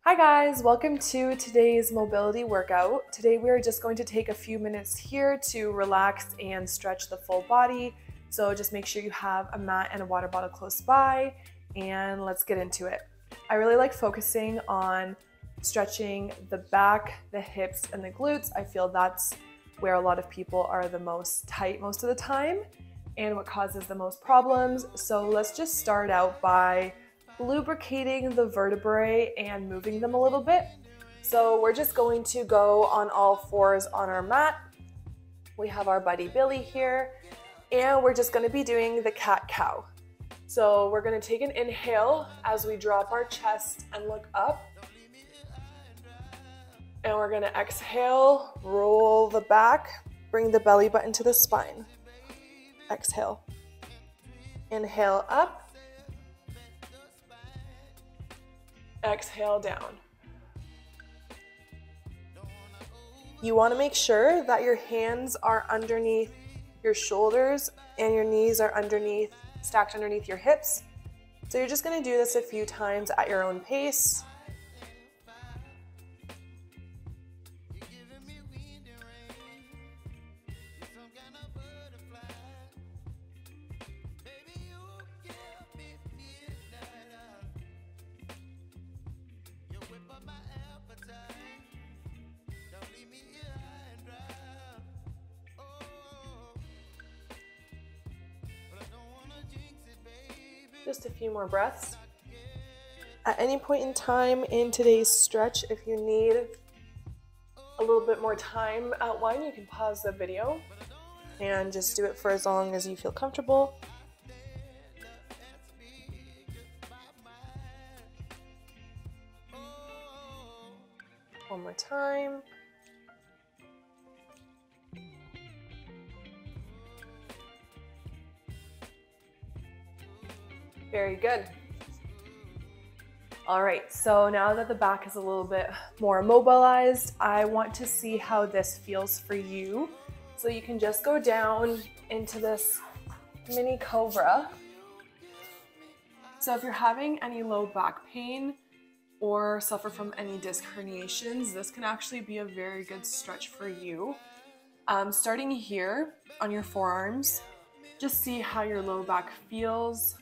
Hi guys, welcome to today's mobility workout. Today we are just going to take a few minutes here to relax and stretch the full body. So just make sure you have a mat and a water bottle close by, and let's get into it. I really like focusing on stretching the back, the hips, and the glutes. I feel that's where a lot of people are the most tight most of the time and what causes the most problems. So let's just start out by lubricating the vertebrae and moving them a little bit. So we're just going to go on all fours on our mat. We have our buddy Billy here, and we're just going to be doing the cat-cow. So we're going to take an inhale as we drop our chest and look up. And we're going to exhale, roll the back, bring the belly button to the spine. Exhale. Inhale up. Exhale down. You want to make sure that your hands are underneath your shoulders and your knees are stacked underneath your hips. So you're just going to do this a few times at your own pace. Just a few more breaths. At any point in time in today's stretch, if you need a little bit more time at one, you can pause the video and just do it for as long as you feel comfortable. One more time. Very good. All right, so now that the back is a little bit more mobilized, I want to see how this feels for you. So you can just go down into this mini cobra. So if you're having any low back pain or suffer from any disc herniations, this can actually be a very good stretch for you. Starting here on your forearms, just see how your low back feels.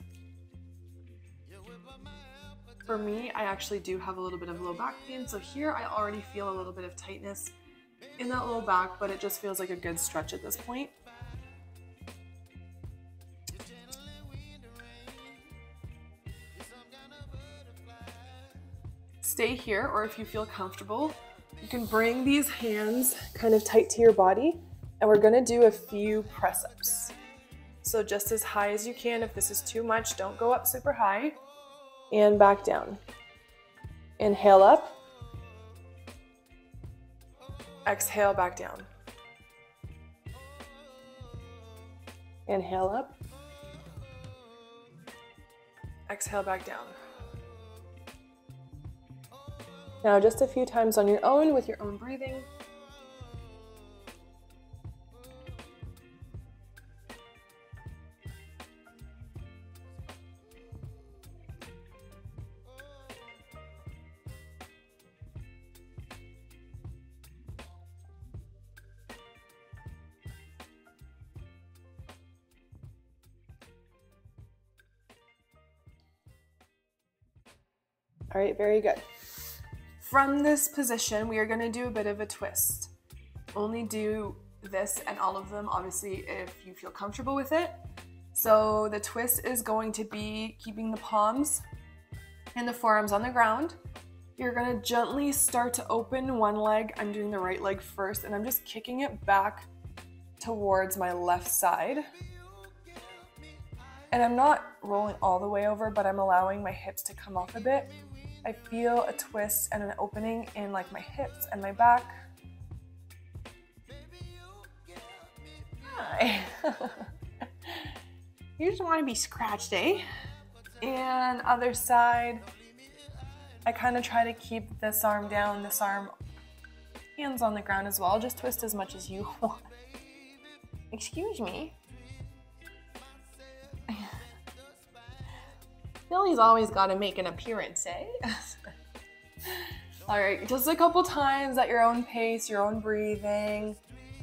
For me, I actually do have a little bit of low back pain, so here I already feel a little bit of tightness in that low back, but it just feels like a good stretch at this point. Stay here, or if you feel comfortable, you can bring these hands kind of tight to your body, and we're gonna do a few press-ups. So just as high as you can. If this is too much, don't go up super high. And back down. Inhale up. Exhale back down. Inhale up. Exhale back down. Now just a few times on your own with your own breathing. All right, very good. From this position, we are going to do a bit of a twist. Only do this and all of them, obviously, if you feel comfortable with it. So the twist is going to be keeping the palms and the forearms on the ground. You're going to gently start to open one leg. I'm doing the right leg first, and I'm just kicking it back towards my left side. And I'm not rolling all the way over, but I'm allowing my hips to come off a bit. I feel a twist and an opening in like my hips and my back. Hi. You just want to be scratched, eh? And other side, I kind of try to keep this arm down, this arm, hands on the ground as well. Just twist as much as you want. Excuse me. Billy's always got to make an appearance, eh? All right, just a couple times at your own pace, your own breathing.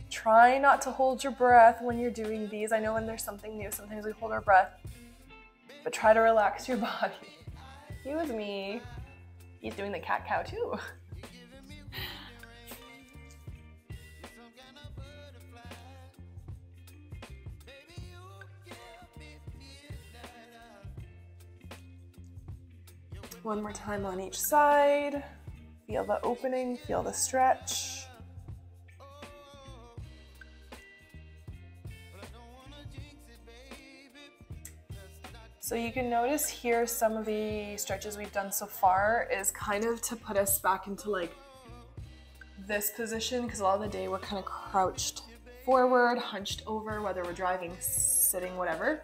Try not to hold your breath when you're doing these. I know when there's something new, sometimes we hold our breath, but try to relax your body. He was me. He's doing the cat-cow too. One more time on each side. Feel the opening, feel the stretch. So you can notice here some of the stretches we've done so far is kind of to put us back into like this position, because a lot of the day we're kind of crouched forward, hunched over, whether we're driving, sitting, whatever.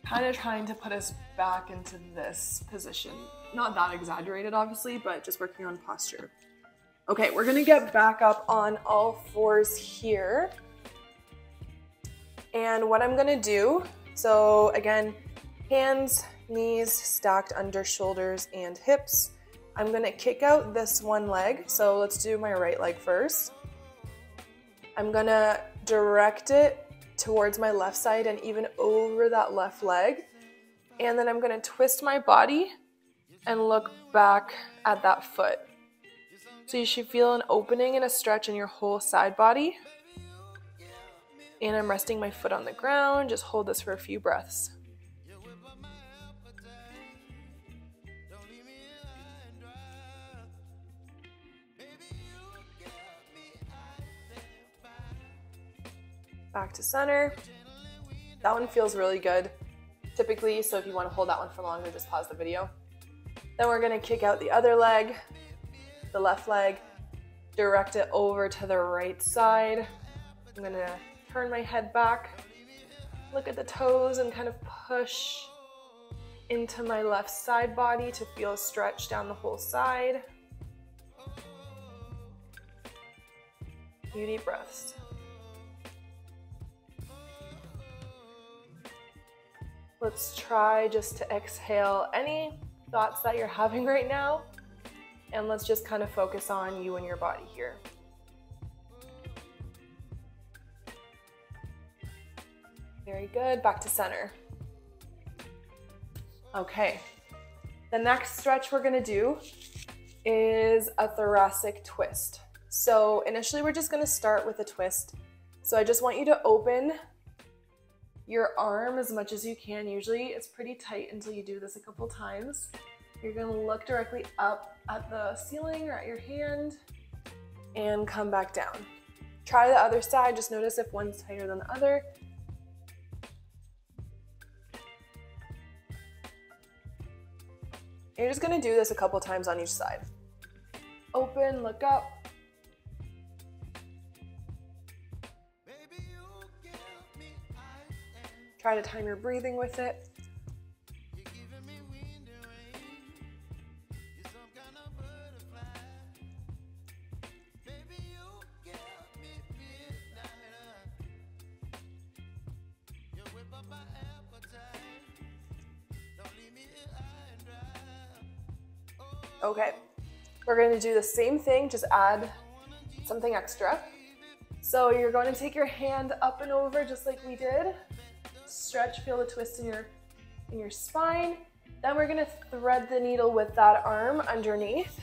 Kind of trying to put us back into this position. Not that exaggerated, obviously, but just working on posture. Okay, we're gonna get back up on all fours here. And what I'm gonna do, so again, hands, knees stacked under shoulders and hips. I'm gonna kick out this one leg. So let's do my right leg first. I'm gonna direct it towards my left side and even over that left leg. And then I'm gonna twist my body and look back at that foot. So you should feel an opening and a stretch in your whole side body. And I'm resting my foot on the ground. Just hold this for a few breaths. Back to center. That one feels really good typically, so if you want to hold that one for longer, just pause the video. Then we're going to kick out the other leg, the left leg, direct it over to the right side. I'm going to turn my head back, look at the toes, and kind of push into my left side body to feel a stretch down the whole side. Few deep breaths. Let's try just to exhale any thoughts that you're having right now, and let's just kind of focus on you and your body here. Very good, back to center. Okay, the next stretch we're gonna do is a thoracic twist. So initially we're just gonna start with a twist. So I just want you to open your arm as much as you can. Usually it's pretty tight until you do this a couple times. You're gonna look directly up at the ceiling or at your hand and come back down. Try the other side, just notice if one's tighter than the other. You're just gonna do this a couple times on each side. Open, look up. Try to time your breathing with it. Okay, we're going to do the same thing, just add something extra. So you're going to take your hand up and over just like we did. Stretch, feel the twist in your spine. Then we're going to thread the needle with that arm underneath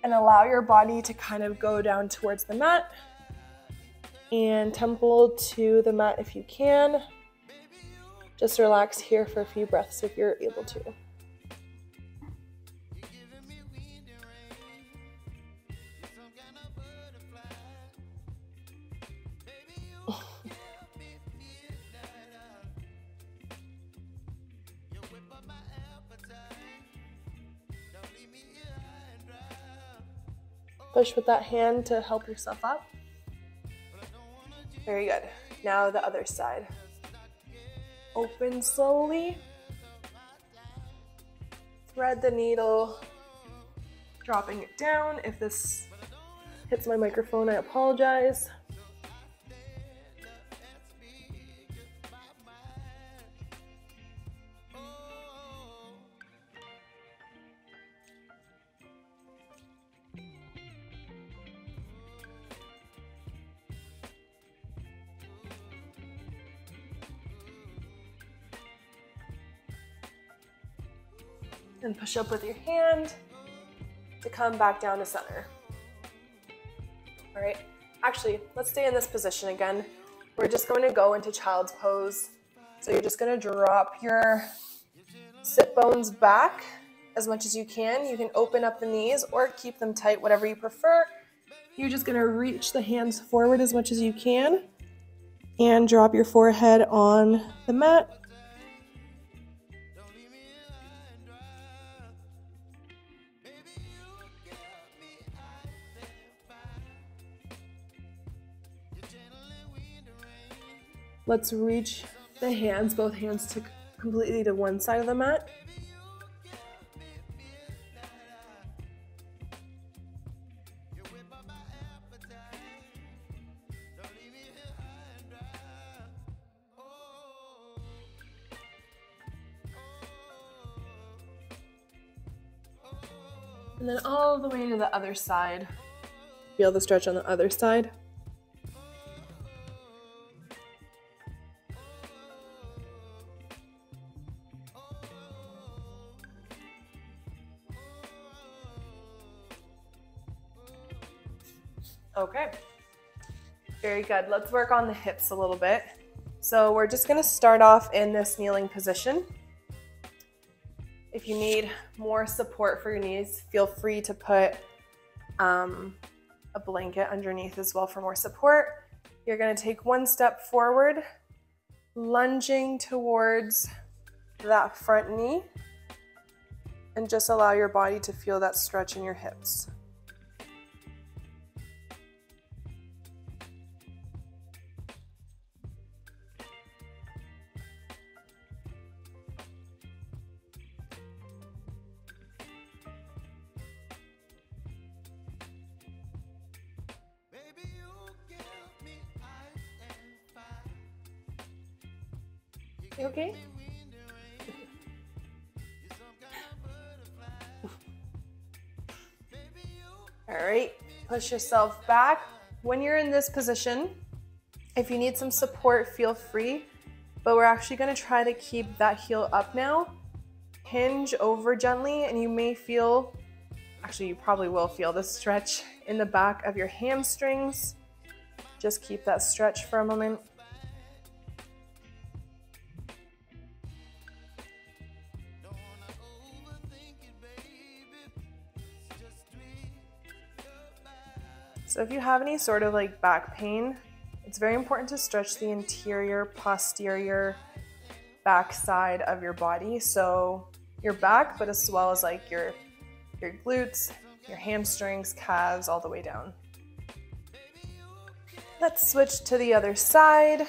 and allow your body to kind of go down towards the mat and temple to the mat if you can. Just relax here for a few breaths if you're able to. Push with that hand to help yourself up. Very good. Now the other side. Open slowly. Thread the needle, dropping it down. If this hits my microphone, I apologize. And push up with your hand to come back down to center. All right, actually, let's stay in this position again. We're just going to go into child's pose. So you're just going to drop your sit bones back as much as you can. You can open up the knees or keep them tight, whatever you prefer. You're just going to reach the hands forward as much as you can and drop your forehead on the mat. Let's reach the hands, both hands to completely to one side of the mat. And then all the way to the other side. Feel the stretch on the other side. Okay, very good. Let's work on the hips a little bit. So we're just gonna start off in this kneeling position. If you need more support for your knees, feel free to put a blanket underneath as well for more support. You're gonna take one step forward, lunging towards that front knee, and just allow your body to feel that stretch in your hips. You okay? All right, push yourself back. When you're in this position, if you need some support, feel free, but we're actually gonna try to keep that heel up now. Hinge over gently, and you may feel, actually you probably will feel the stretch in the back of your hamstrings. Just keep that stretch for a moment. So if you have any sort of like back pain, it's very important to stretch the interior, posterior, back side of your body. So your back, but as well as like your glutes, your hamstrings, calves, all the way down. Let's switch to the other side.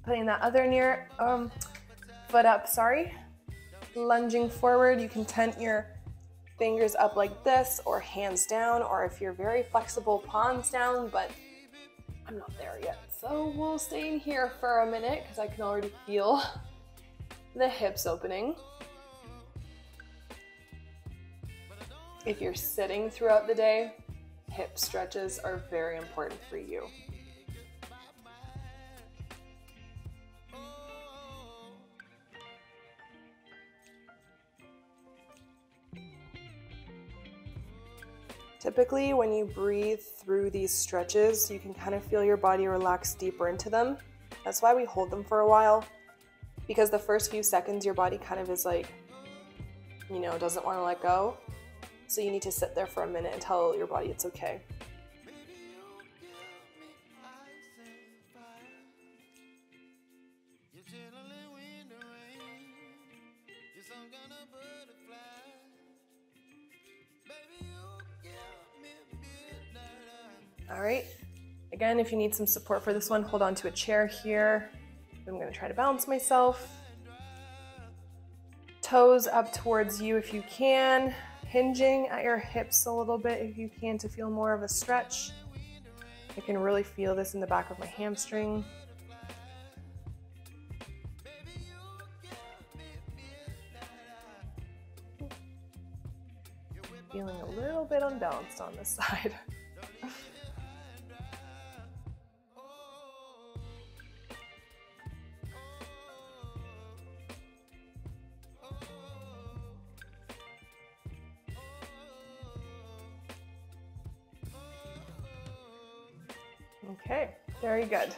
Putting that other foot up, lunging forward. You can tent your fingers up like this, or hands down, or if you're very flexible, palms down, but I'm not there yet. So we'll stay in here for a minute because I can already feel the hips opening. If you're sitting throughout the day, hip stretches are very important for you. Typically, when you breathe through these stretches, you can kind of feel your body relax deeper into them. That's why we hold them for a while, because the first few seconds your body kind of is like, you know, doesn't want to let go. So you need to sit there for a minute and tell your body it's okay. All right, again, if you need some support for this one, hold on to a chair here. I'm gonna try to balance myself. Toes up towards you if you can, hinging at your hips a little bit if you can to feel more of a stretch. I can really feel this in the back of my hamstring. Feeling a little bit unbalanced on this side. Okay, very good.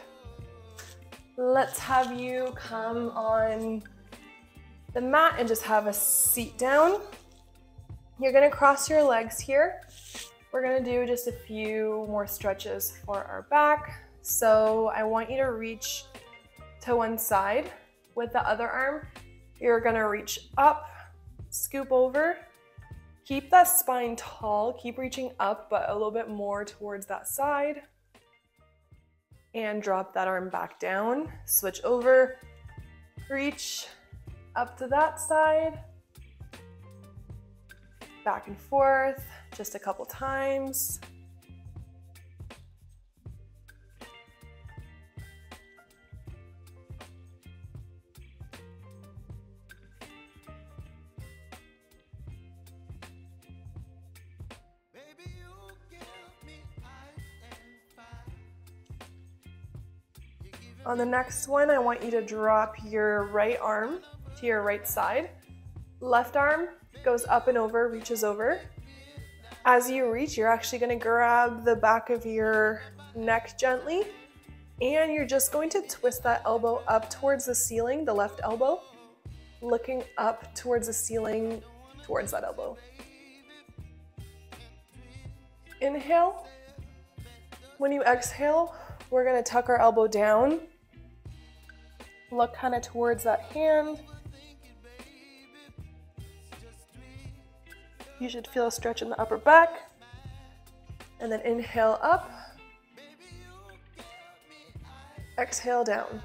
Let's have you come on the mat and just have a seat down. You're gonna cross your legs here. We're gonna do just a few more stretches for our back. So I want you to reach to one side. With the other arm, you're gonna reach up, scoop over, keep that spine tall, keep reaching up, but a little bit more towards that side. And drop that arm back down, switch over, reach up to that side, back and forth, just a couple times. On the next one, I want you to drop your right arm to your right side. Left arm goes up and over, reaches over. As you reach, you're actually going to grab the back of your neck gently, and you're just going to twist that elbow up towards the ceiling, the left elbow, looking up towards the ceiling, towards that elbow. Inhale. When you exhale, we're going to tuck our elbow down. Look kind of towards that hand. You should feel a stretch in the upper back. And then inhale up. Exhale down.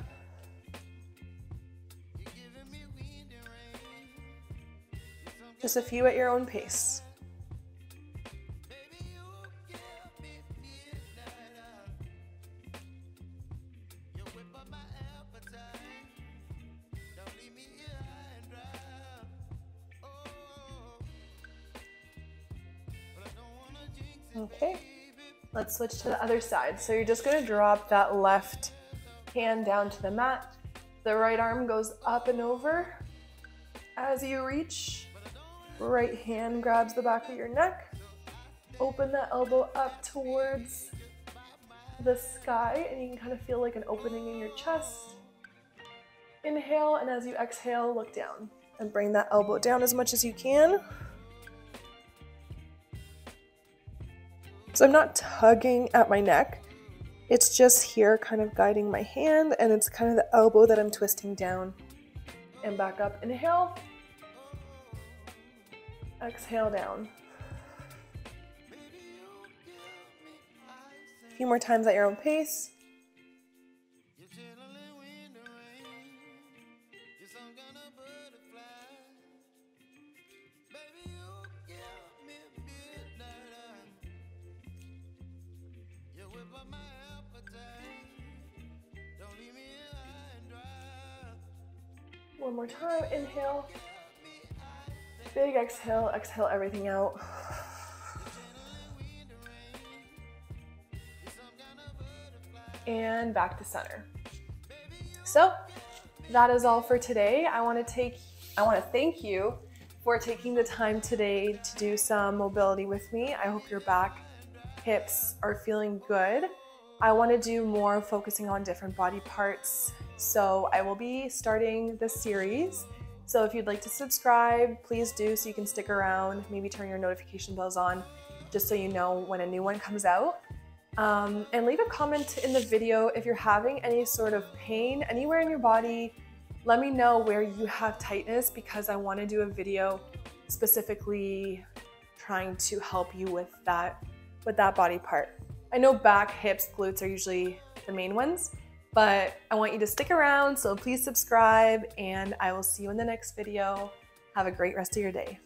Just a few at your own pace. Okay, let's switch to the other side. So you're just going to drop that left hand down to the mat. The right arm goes up and over. As you reach, right hand grabs the back of your neck. Open that elbow up towards the sky, and you can kind of feel like an opening in your chest. Inhale, and as you exhale, look down and bring that elbow down as much as you can. So I'm not tugging at my neck, it's just here kind of guiding my hand, and it's kind of the elbow that I'm twisting down and back up. Inhale, exhale down. A few more times at your own pace. One more time, inhale, big exhale, exhale everything out. And back to center. So that is all for today. I want to thank you for taking the time today to do some mobility with me. I hope your back, hips are feeling good. I want to do more focusing on different body parts. So I will be starting this series. So if you'd like to subscribe, please do, so you can stick around, maybe turn your notification bells on, just so you know when a new one comes out. And leave a comment in the video if you're having any sort of pain anywhere in your body. Let me know where you have tightness, because I want to do a video specifically trying to help you with that body part. I know back, hips, glutes are usually the main ones, but I want you to stick around, so please subscribe, and I will see you in the next video. Have a great rest of your day.